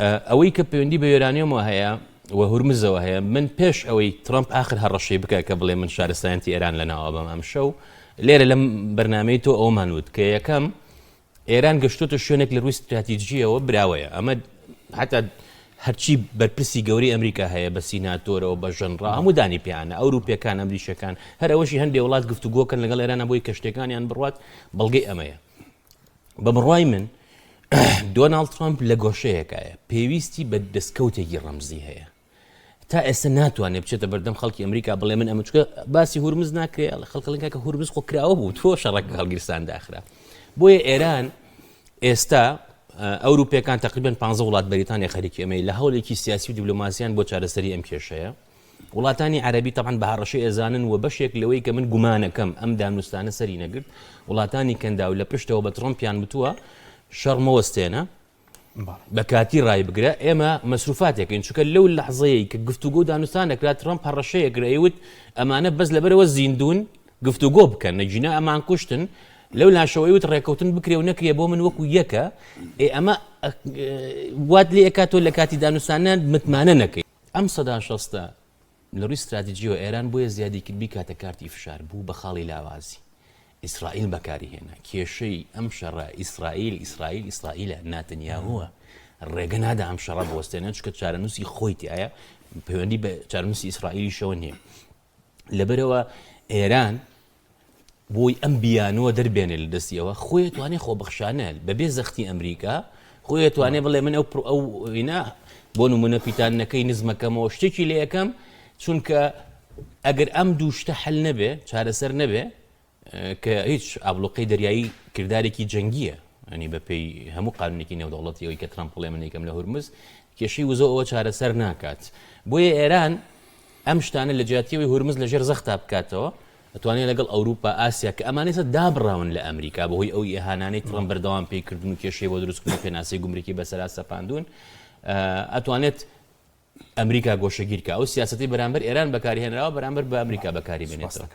ئەوەی کە پەیوەندی بە یۆرانیۆمەوە هەیە و هورمزەوە هەیە من پێش ئەوەی ترامپ آخر هەڕەشەی بکە کە بڵێ من شارستانیەتی ئێران لەناوە بەم ئەم شەو لێرە لەم بەرنامەی تۆ ئەومان وت کە یەکەم ئێران گەشتۆتە شوێنێک لە ڕووی استراتیجیەوە براوەیە ئەمە حتا هەرچی بەرپرسی گەوری ئەمریکا هەیە بە سیناتۆرەوە بە ژەنڕا هەموو دانی پیانە ئەوروپیەکان ئەمریشەکان هەر ئەوەشی هەندێک وڵات گفتوگۆکەن لەگەڵ ئێرانە بۆی کەشتەکانیان بڕوات بەڵگەی ئەمەیە بە بڕوای من دۆناڵد ترامپ لە گۆشەیەکایە پێویستی بە دەستکەوتێکی ڕەمزی هەیە تا ئێستا ناتوانێت بچێتە بەردەم خەڵکی ئەمریکا بڵێ من ئەمە چکە باسی هورمز ناکرێت لە خەڵکەڵنگا کە هورمز خۆ کراوە بوو تۆ شەڕەکە هەڵگیرستان داخرا بۆیە ئێران ئێستا ئەوروپیەکان تقریبا 15 وڵات بەریتانیا خەریکی ئەمەی لە هەوڵێکی سیاسی و دیبلۆماسیان بۆ چارەسەری ئەم کێشەیە وڵاتانی عەرەبی طبعاً بە هەڕەشەی ئەزانن و بەشێک لەوەی کە من گومانەکەم ئەم دانوستانە سەری نەگرت وڵاتانی کەندا و لە پشتەوە بە ترۆمپیان بتووە شەڕمەوەستێنە بە کاتی ڕای بگرە ئێمە مەسروفاتێکین چونکە لەو لەحظەیە کە گفتوگۆ دانوستان دەکرات ترامپ هەڕەشەیە گرەیوت ئەمانە بەس لەبەرەوە زیندون گفتوگۆ بکەن نەجینا ئەمان کوشتن لەو لاشەوەی وت ڕێکەوتن بکرێ و نەکرێ بۆ من وەکو یەکە ئەمە وات لێ ئەکاتۆ لە کاتی دانوستانان متمانە نەکەی ئەم سەدا شەستە لە ڕووی استراتیجیەوە ئێران بۆیە زیادیکردبی کاتە کارتی فشار بوو بە خاڵی لاوازی ئیسرائیل بەکاری هێنا کێشەی ئەم شەڕە ئیسرائیلە ناتەنیاهووە ڕێگە نادا ئەم شەڕە بوەستێنێت چکە چارەنووسی خۆیتی ئایا پەیوەندی بە چارەنووسی ئیسرائیلی شەوە نییە لەبەرەوە ئێران بۆی ئەم بیانەوە دەربێنێت لە دەستیەوە خۆی توانێت خۆبەخشانە بەبێ زەختی ئەمریکا خۆی توانێت بڵێ من ئەو ئینا بۆ نمونە پیتانەکەی نزمەکەمەوە شتێکی لە یەکەم چونکە ئەگەر ئەم دوو شتە حەل نەبێ چارەسەر نەبێ کە هیچ ئابلوقەی دەریایی کردارێکی جەنگیە ئەنی بەپێی هەموو قانونێکی نێودەوڵەتیەوەی کە ترامپ بڵێ من یەکەم لە هورمز کێشەی وزۆ ئەوە چارەسەر ناکات بۆیە ئێران ئەم شتانە لە جیاتیەوەی هورمز لەژێر زەختا بکاتەوە ئەتوانێت لەگەڵ ئەوروپا ئاسیا کە ئەمانەیە دابڕاون لە ئەمریکا بەهۆی ئەو ئێهانانەی ترامپ بەردەوام پێکردن و کێشەی بۆ دروستکردن پێناسەی گومرکی بەسەرا سەپاندون ئەتوانێت ئەمریکا گۆشەگیرکە ئەو سیاسەتی بەرامبەر ئێران بەکاری هێنراوە بەرامبەر بە ئەمریکا بەکاری بێنێتەوە